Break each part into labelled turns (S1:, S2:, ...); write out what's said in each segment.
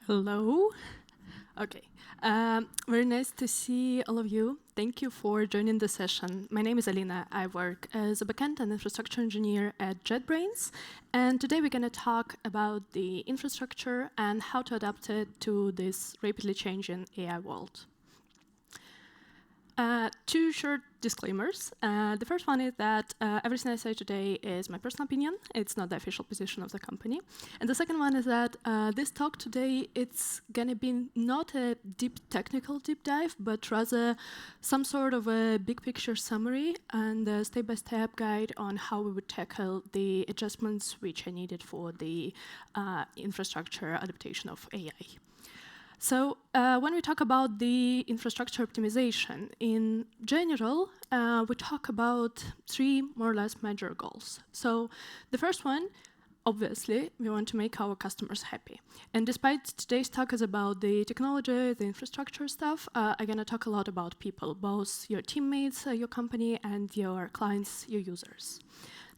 S1: Hello. Okay. Very nice to see all of you. Thank you for joining the session. My name is Alina. I work as a backend and infrastructure engineer at JetBrains. And today we're going to talk about the infrastructure and how to adapt it to this rapidly changing AI world. Two short disclaimers. The first one is that everything I say today is my personal opinion. It's not the official position of the company. And the second one is that this talk today, it's going to be not a technical deep dive, but rather some sort of a big picture summary and a step-by-step guide on how we would tackle the adjustments which are needed for the infrastructure adaptation of AI. So when we talk about the infrastructure optimization, in general, we talk about three more or less major goals. So the first one, obviously, we want to make our customers happy. And despite today's talk is about the technology, the infrastructure stuff, I'm going to talk a lot about people, both your teammates, your company, and your clients, your users.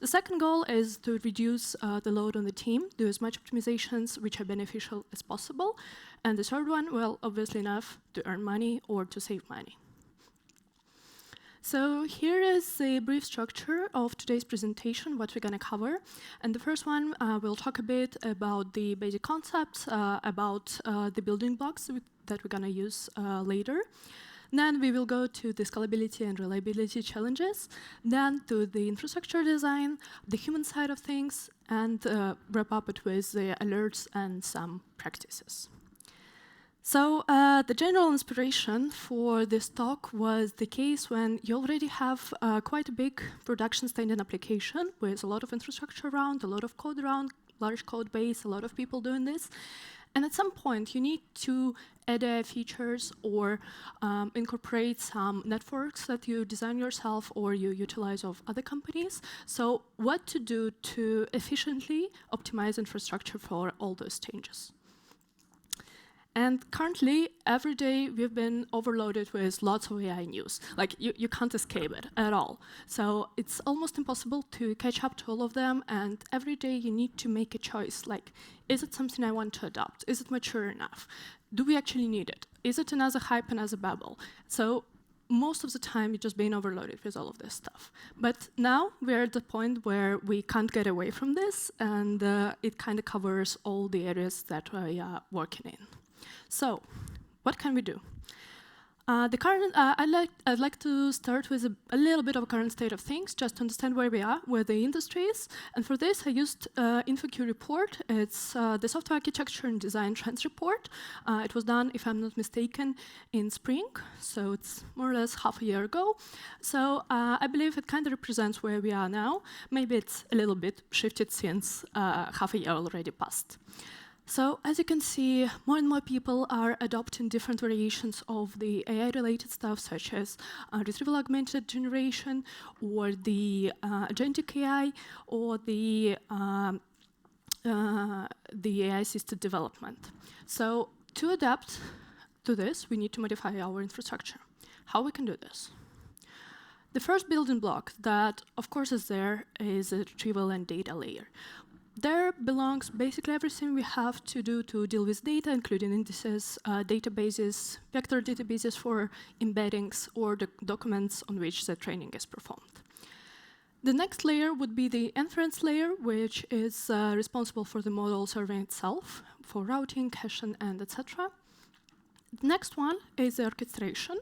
S1: The second goal is to reduce the load on the team, do as much optimizations which are beneficial as possible. And the third one, well, obviously enough to earn money or to save money. So here is a brief structure of today's presentation, what we're going to cover. And the first one, we'll talk a bit about the basic concepts, about the building blocks that we're going to use later. Then we will go to the scalability and reliability challenges, then to the infrastructure design, the human side of things, and wrap up it with the alerts and some practices. So the general inspiration for this talk was the case when you already have quite a big production standing application with a lot of infrastructure around, a lot of code around, large code base, a lot of people doing this. And at some point, you need to add features or incorporate some networks that you design yourself or you utilize of other companies. So what to do to efficiently optimize infrastructure for all those changes. And currently, every day, we've been overloaded with lots of AI news. Like, you can't escape it at all. So it's almost impossible to catch up to all of them. And every day, you need to make a choice. Like, is it something I want to adopt? Is it mature enough? Do we actually need it? Is it another hype, another bubble? So most of the time, you're just being overloaded with all of this stuff. But now, we're at the point where we can't get away from this. And it kind of covers all the areas that we are working in. So, what can we do? I'd like to start with a little bit of a current state of things, just to understand where we are, where the industry is. And for this, I used InfoQ report. It's the software architecture and design trends report. It was done, if I'm not mistaken, in spring. So it's more or less half a year ago. So I believe it kind of represents where we are now. Maybe it's a little bit shifted since half a year already passed. So as you can see, more and more people are adopting different variations of the AI-related stuff, such as retrieval-augmented generation, or the agentic AI, or the AI-assisted development. So to adapt to this, we need to modify our infrastructure. How we can do this? The first building block that, of course, is there is a retrieval and data layer. There belongs basically everything we have to do to deal with data, including indices, databases, vector databases for embeddings, or the documents on which the training is performed. The next layer would be the inference layer, which is responsible for the model serving itself, for routing, caching, and etc. The next one is the orchestration,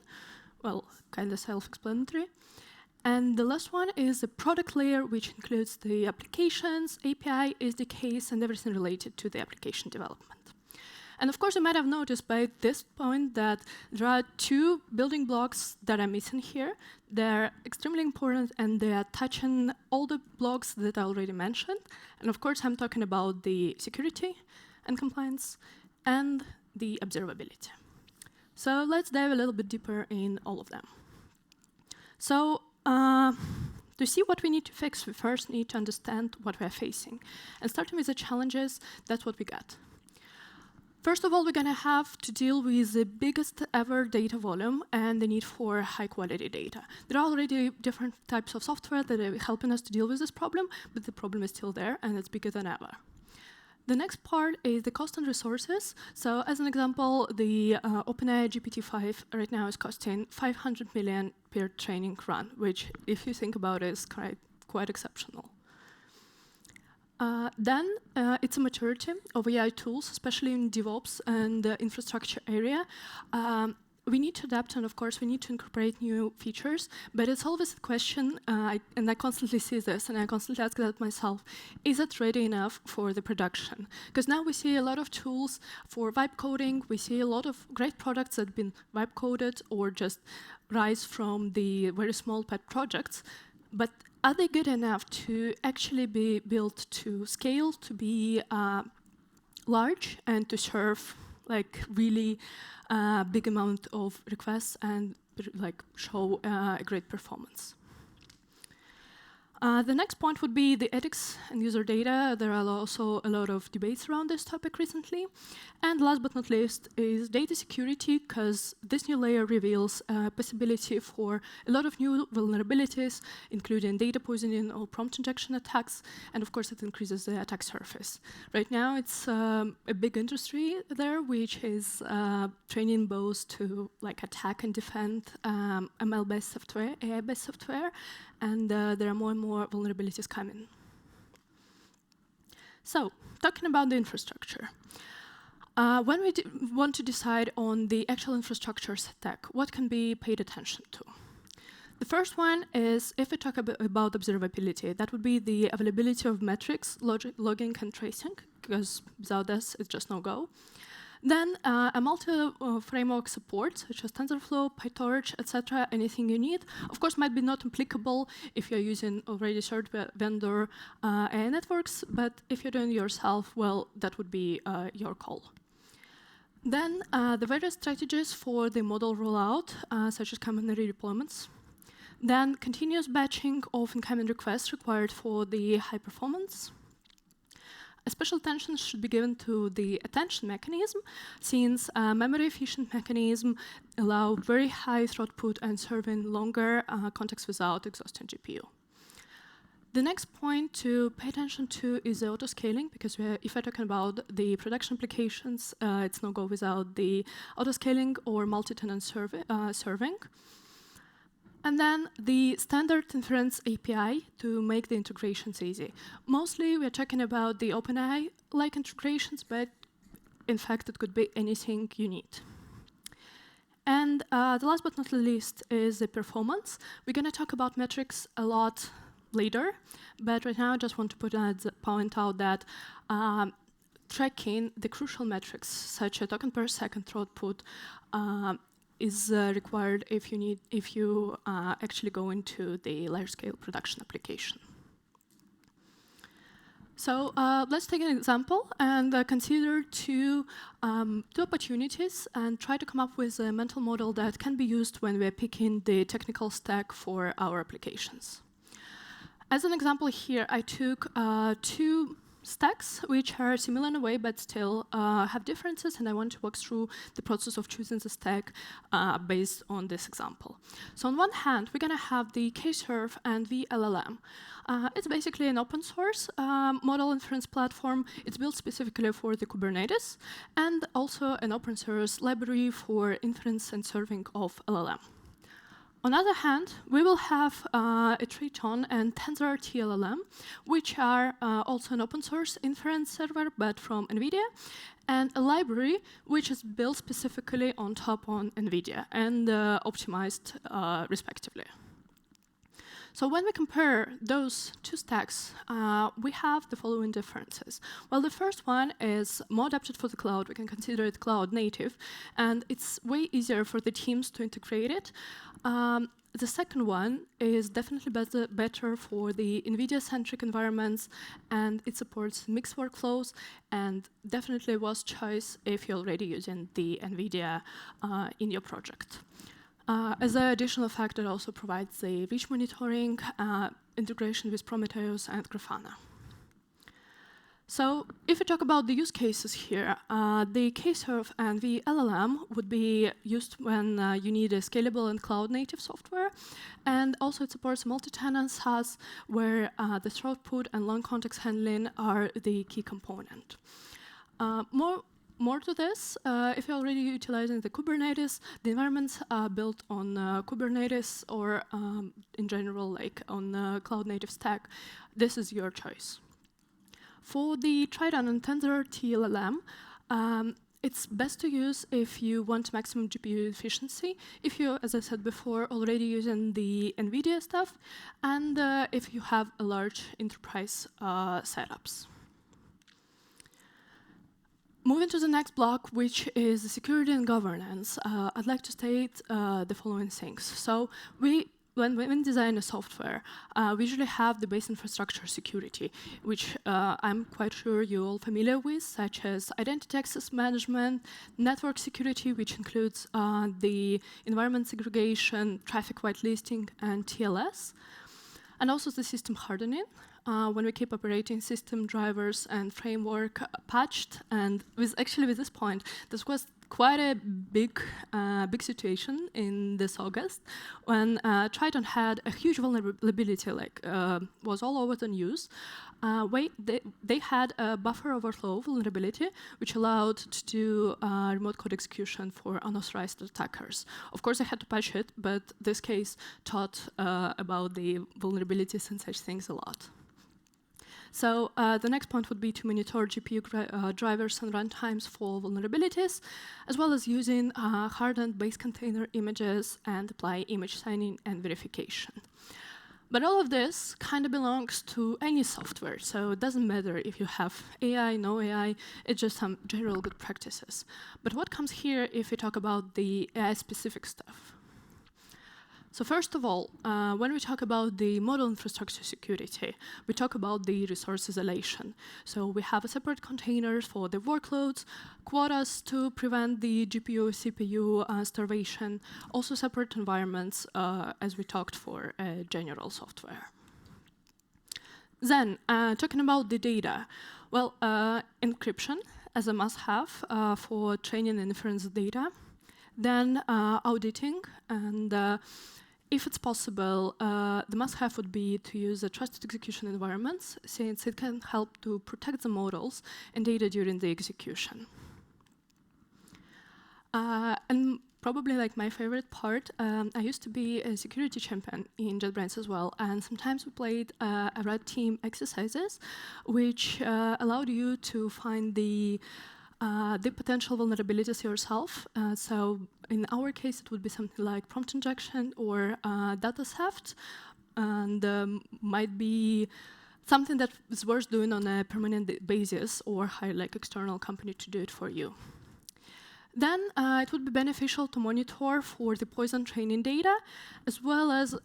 S1: well, kind of self-explanatory. And the last one is the product layer, which includes the applications, API, SDKs, and everything related to the application development. And of course, you might have noticed by this point that there are two building blocks that are missing here. They're extremely important, and they are touching all the blocks that I already mentioned. And of course, I'm talking about the security and compliance and the observability. So let's dive a little bit deeper in all of them. So to see what we need to fix, we first need to understand what we are facing. And starting with the challenges, that's what we got. First of all, we're going to have to deal with the biggest ever data volume and the need for high-quality data. There are already different types of software that are helping us to deal with this problem, but the problem is still there, and it's bigger than ever. The next part is the cost and resources. So as an example, the OpenAI GPT-5 right now is costing 500 million per training run, which, if you think about it, is quite exceptional. Then it's a maturity of AI tools, especially in DevOps and the infrastructure area. We need to adapt, and of course, we need to incorporate new features. But it's always a question, and I constantly see this, and I constantly ask that myself: is it ready enough for the production? Because now we see a lot of tools for vibe coding. We see a lot of great products that have been vibe coded or just rise from the very small pet projects. But are they good enough to actually be built to scale, to be large, and to serve like really big amount of requests and like show a great performance? The next point would be the ethics and user data. There are also a lot of debates around this topic recently. And last but not least is data security, because this new layer reveals a possibility for a lot of new vulnerabilities, including data poisoning or prompt injection attacks, and of course it increases the attack surface. Right now it's a big industry there, which is training both to like attack and defend ML-based software, AI-based software, and there are more and more vulnerabilities coming. So, talking about the infrastructure. When we want to decide on the actual infrastructure stack, what can be paid attention to? The first one is, if we talk about observability, that would be the availability of metrics, logging, and tracing, because without this, it's just no-go. Then a multi-framework support, such as TensorFlow, PyTorch, etc., anything you need. Of course, might be not applicable if you're using already shared vendor AI networks, but if you're doing it yourself, well, that would be your call. Then the various strategies for the model rollout, such as common redeployments. Then continuous batching of incoming requests required for the high performance. A special attention should be given to the attention mechanism, since memory-efficient mechanism allow very high throughput and serving longer context without exhausting GPU. The next point to pay attention to is the auto-scaling, because if we're talking about the production applications, it's no-go without the auto-scaling or multi-tenant serving. And then the standard inference API to make the integrations easy. Mostly we're talking about the OpenAI-like integrations, but in fact it could be anything you need. And the last but not least is the performance. We're going to talk about metrics a lot later, but right now I just want to point out that tracking the crucial metrics, such as token per second throughput, is required if you actually go into the large-scale production application. So let's take an example and consider two opportunities and try to come up with a mental model that can be used when we're picking the technical stack for our applications. As an example here, I took two stacks which are similar in a way but still have differences, and I want to walk through the process of choosing the stack based on this example. So on one hand, we're going to have the K-Serve and the LLM. It's basically an open source model inference platform. It's built specifically for the Kubernetes, and also an open source library for inference and serving of LLM. On the other hand, we will have a Triton and TensorRT LLM, which are also an open source inference server, but from NVIDIA, and a library which is built specifically on top on NVIDIA and optimized respectively. So when we compare those two stacks, we have the following differences. Well, the first one is more adapted for the cloud. We can consider it cloud native, and it's way easier for the teams to integrate it. The second one is definitely better for the NVIDIA-centric environments, and it supports mixed workflows, and definitely was choice if you're already using the NVIDIA in your project. As an additional fact, it also provides the reach monitoring, integration with Prometheus and Grafana. So if we talk about the use cases here, the K-Serve and the LLM would be used when you need a scalable and cloud-native software. And also it supports multi-tenant SaaS, where the throughput and long context handling are the key component. More to this, if you're already utilizing the Kubernetes, the environments are built on Kubernetes or in general, like on cloud-native stack. This is your choice. For the Triton and Tensor TLLM, it's best to use if you want maximum GPU efficiency, if you, as I said before, already using the NVIDIA stuff, and if you have a large enterprise setups. Moving to the next block, which is security and governance, I'd like to state the following things. So when we design a software, we usually have the base infrastructure security, which I'm quite sure you're all familiar with, such as identity access management, network security, which includes the environment segregation, traffic whitelisting, and TLS, and also the system hardening. When we keep operating system drivers and framework patched, and with this point, this was quite a big situation in this August when Triton had a huge vulnerability, was all over the news. They had a buffer overflow vulnerability, which allowed to do remote code execution for unauthorized attackers. Of course, I had to patch it, but this case taught about the vulnerabilities and such things a lot. So the next point would be to monitor GPU drivers and runtimes for vulnerabilities, as well as using hardened base container images and apply image signing and verification. But all of this kind of belongs to any software, so it doesn't matter if you have AI, no AI, it's just some general good practices. But what comes here if we talk about the AI-specific stuff? So first of all, when we talk about the model infrastructure security, we talk about the resource isolation. So we have a separate containers for the workloads, quotas to prevent the GPU, CPU starvation, also separate environments, as we talked for general software. Then, talking about the data, well, encryption as a must-have for training and inference data, then auditing, and if it's possible, the must-have would be to use a trusted execution environments, since it can help to protect the models and data during the execution. And probably like my favorite part, I used to be a security champion in JetBrains as well, and sometimes we played a red team exercises, which allowed you to find the potential vulnerabilities yourself. So in our case, it would be something like prompt injection or data theft, and might be something that is worth doing on a permanent basis or hire like external company to do it for you. Then it would be beneficial to monitor for the poison training data, as well as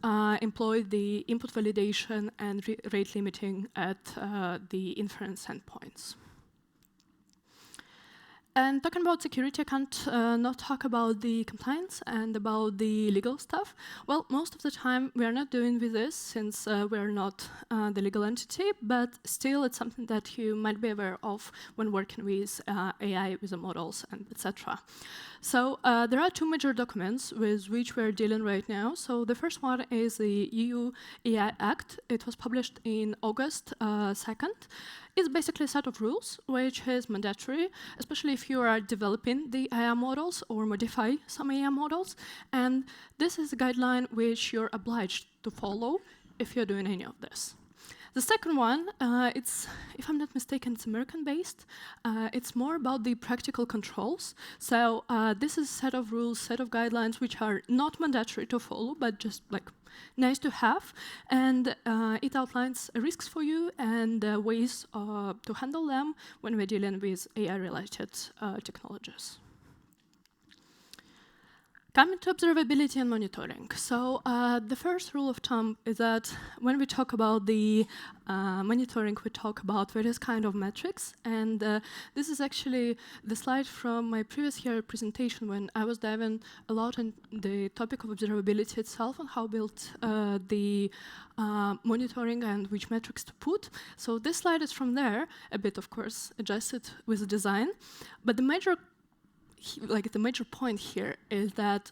S1: employ the input validation and rate limiting at the inference endpoints. And talking about security, I can't not talk about the compliance and about the legal stuff. Well, most of the time we are not doing with this since we are not the legal entity, but still it's something that you might be aware of when working with AI, with the models, and etc. So there are two major documents with which we're dealing right now. So the first one is the EU AI Act. It was published in August 2nd. It's basically a set of rules which is mandatory, especially if you are developing the AI models or modify some AI models. And this is a guideline which you're obliged to follow if you're doing any of this. The second one, it's, if I'm not mistaken, it's American-based. It's more about the practical controls. So this is a set of rules, set of guidelines which are not mandatory to follow, but just like nice to have. And it outlines risks for you and ways to handle them when we're dealing with AI-related technologies. Coming to observability and monitoring. So the first rule of thumb is that when we talk about the monitoring, we talk about various kind of metrics. And this is actually the slide from my previous year presentation when I was diving a lot in the topic of observability itself and how built the monitoring and which metrics to put. So this slide is from there, a bit, of course, adjusted with the design. But the major point here is that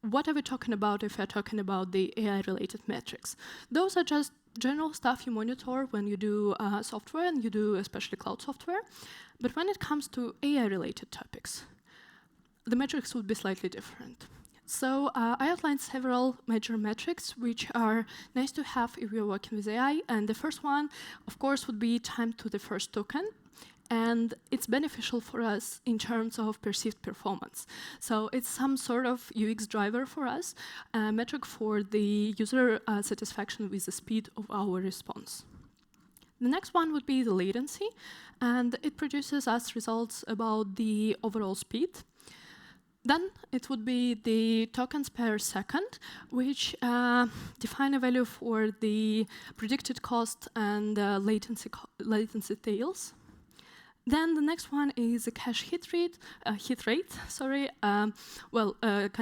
S1: what are we talking about if we're talking about the AI-related metrics? Those are just general stuff you monitor when you do software, and you do especially cloud software. But when it comes to AI-related topics, the metrics would be slightly different. So I outlined several major metrics which are nice to have if you're working with AI. And the first one, of course, would be time to the first token. And it's beneficial for us in terms of perceived performance. So it's some sort of UX driver for us, a metric for the user satisfaction with the speed of our response. The next one would be the latency, and it produces us results about the overall speed. Then it would be the tokens per second, which define a value for the predicted cost and latency tails. Then the next one is the cache hit rate. Kind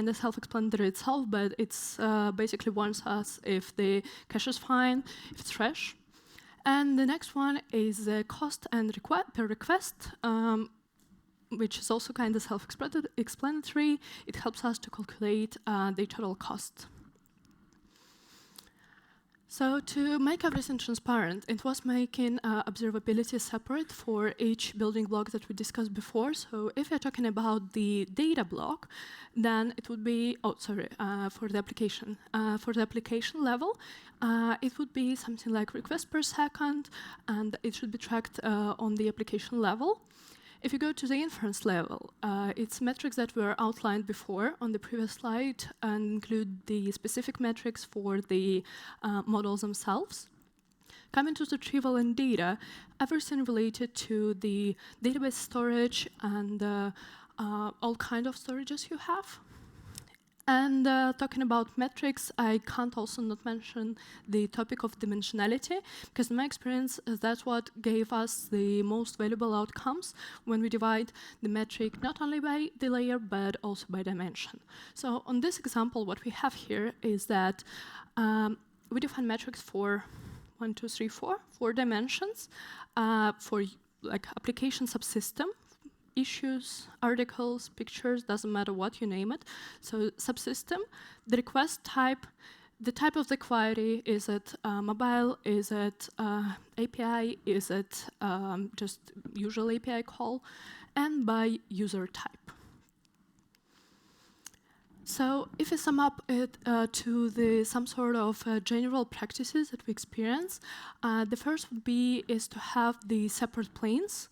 S1: of self-explanatory itself, but it's basically warns us if the cache is fine, if it's fresh. And the next one is the cost and per request, which is also kind of self-explanatory. It helps us to calculate the total cost. So to make everything transparent, it was making observability separate for each building block that we discussed before. So if you're talking about the data block, then it would be, for the application. For the application level, it would be something like requests per second, and it should be tracked on the application level. If you go to the inference level, it's metrics that were outlined before on the previous slide and include the specific metrics for the models themselves. Coming to the retrieval and data, everything related to the database storage and all kind of storages you have. And talking about metrics, I can't also not mention the topic of dimensionality, because in my experience, that's what gave us the most valuable outcomes when we divide the metric not only by the layer, but also by dimension. So on this example, what we have here is that we define metrics for 4 dimensions for like application subsystem, issues, articles, pictures, doesn't matter what you name it. So subsystem, the request type, the type of the query, is it mobile, is it API, is it just usual API call, and by user type. So if we sum up it to some sort of general practices that we experience, the first would be is to have the separate planes.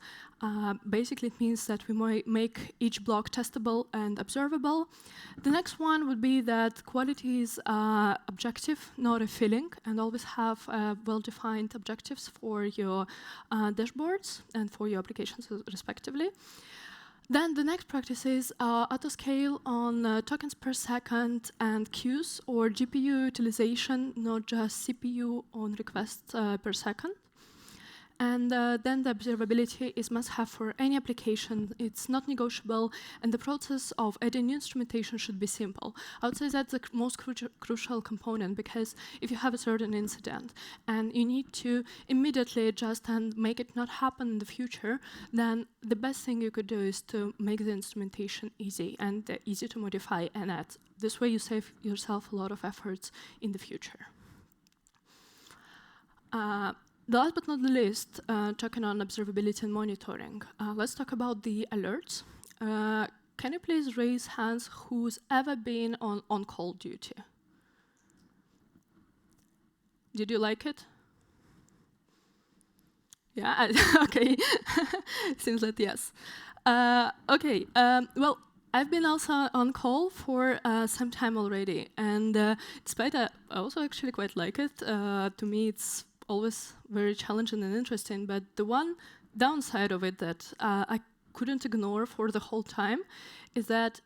S1: Basically, it means that we might make each block testable and observable. The next one would be that quality is objective, not a feeling, and always have well-defined objectives for your dashboards and for your applications respectively. Then the next practice is autoscale on tokens per second and queues, or GPU utilization, not just CPU on requests per second. And then the observability is must-have for any application. It's not negotiable, and the process of adding new instrumentation should be simple. I would say that's the most crucial component, because if you have a certain incident and you need to immediately adjust and make it not happen in the future, then the best thing you could do is to make the instrumentation easy and easy to modify and add. This way you save yourself a lot of efforts in the future. Last but not the least, talking on observability and monitoring, let's talk about the alerts. Can you please raise hands who's ever been on call duty? Did you like it? Yeah, okay. Seems like yes. Okay, well, I've been also on call for some time already, and despite that, I also actually quite like it. To me, it's always very challenging and interesting, but the one downside of it that I couldn't ignore for the whole time is that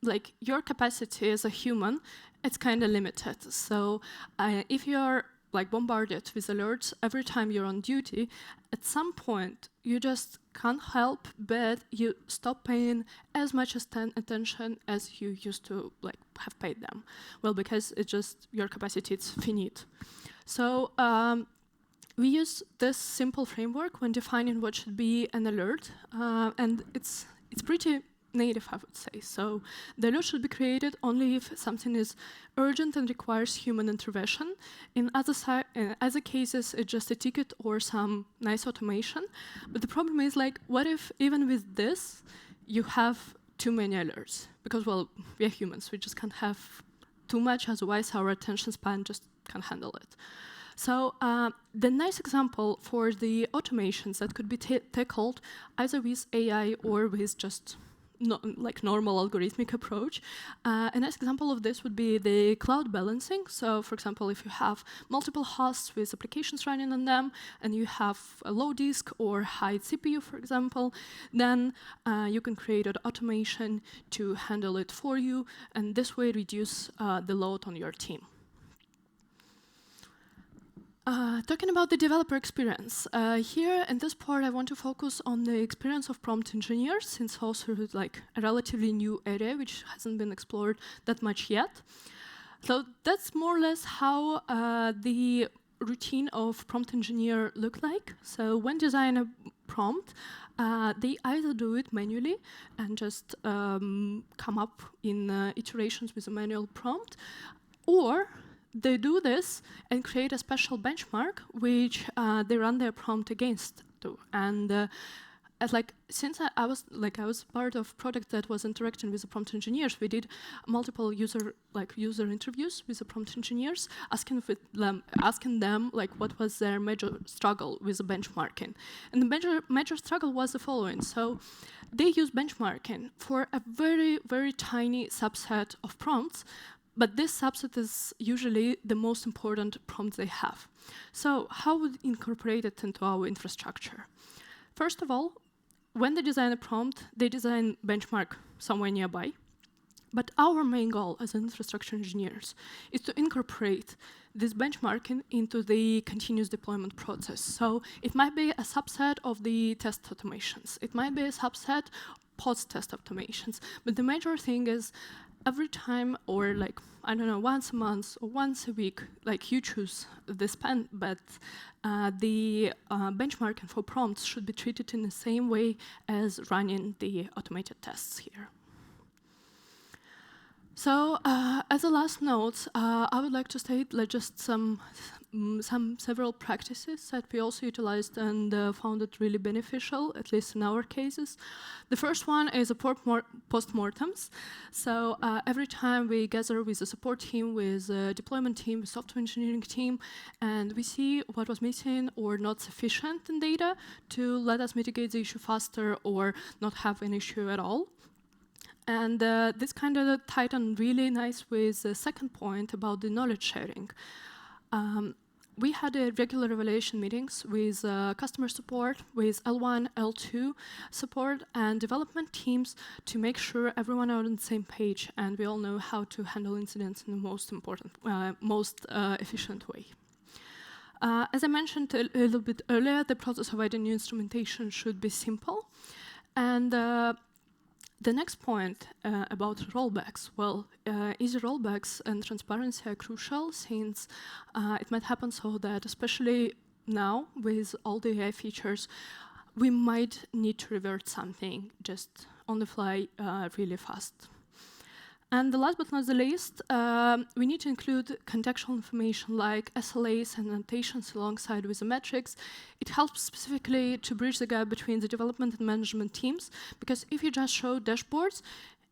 S1: like your capacity as a human, it's kind of limited. So if you're like bombarded with alerts every time you're on duty, at some point you just can't help but you stop paying as much attention as you used to like have paid them. Well, because it's just your capacity, it's finite. So we use this simple framework when defining what should be an alert, and it's pretty native, I would say. So the alert should be created only if something is urgent and requires human intervention. In other cases, it's just a ticket or some nice automation. But the problem is, like, what if even with this, you have too many alerts? Because, well, we are humans. We just can't have too much, otherwise our attention span just can't handle it. So the nice example for the automations that could be tackled either with AI or with just like normal algorithmic approach. A nice example of this would be the cloud balancing. So for example, if you have multiple hosts with applications running on them, and you have a low disk or high CPU, for example, then you can create an automation to handle it for you, and this way reduce the load on your team. Talking about the developer experience, here in this part I want to focus on the experience of prompt engineers, since also like a relatively new area which hasn't been explored that much yet. So that's more or less how the routine of prompt engineer look like. So when design a prompt, they either do it manually and just come up in iterations with a manual prompt, or they do this and create a special benchmark which they run their prompt against too. And since I was part of product that was interacting with the prompt engineers, we did multiple user interviews with the prompt engineers, asking them like what was their major struggle with the benchmarking. And the major struggle was the following. So they use benchmarking for a very, very tiny subset of prompts, but this subset is usually the most important prompt they have. So how would we incorporate it into our infrastructure? First of all, when they design a prompt, they design benchmark somewhere nearby. But our main goal as infrastructure engineers is to incorporate this benchmarking into the continuous deployment process. So it might be a subset of the test automations. It might be a subset post-test automations. But the major thing is every time, or like, I don't know, once a month or once a week, like you choose the span, but the benchmarking for prompts should be treated in the same way as running the automated tests here. So as a last note, I would like to state just several practices that we also utilized and found it really beneficial, at least in our cases. The first one is a postmortems. So every time we gather with the support team, with the deployment team, with software engineering team, and we see what was missing or not sufficient in data to let us mitigate the issue faster or not have an issue at all. And this kind of tied on really nice with the second point about the knowledge sharing. We had regular evaluation meetings with customer support, with L1, L2 support, and development teams to make sure everyone are on the same page and we all know how to handle incidents in the most efficient way. As I mentioned a little bit earlier, the process of adding new instrumentation should be simple. And the next point about rollbacks, well, easy rollbacks and transparency are crucial, since it might happen so that, especially now with all the AI features, we might need to revert something just on the fly really fast. And the last but not the least, we need to include contextual information like SLAs and annotations alongside with the metrics. It helps specifically to bridge the gap between the development and management teams, because if you just show dashboards,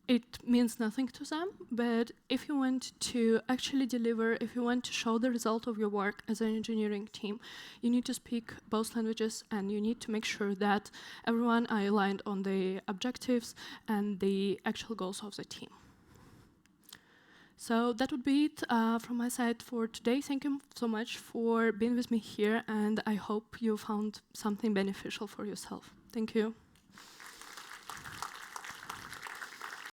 S1: it means nothing to them. But if you want to actually deliver, if you want to show the result of your work as an engineering team, you need to speak both languages and you need to make sure that everyone are aligned on the objectives and the actual goals of the team. So that would be it from my side for today. Thank you so much for being with me here, and I hope you found something beneficial for yourself. Thank you.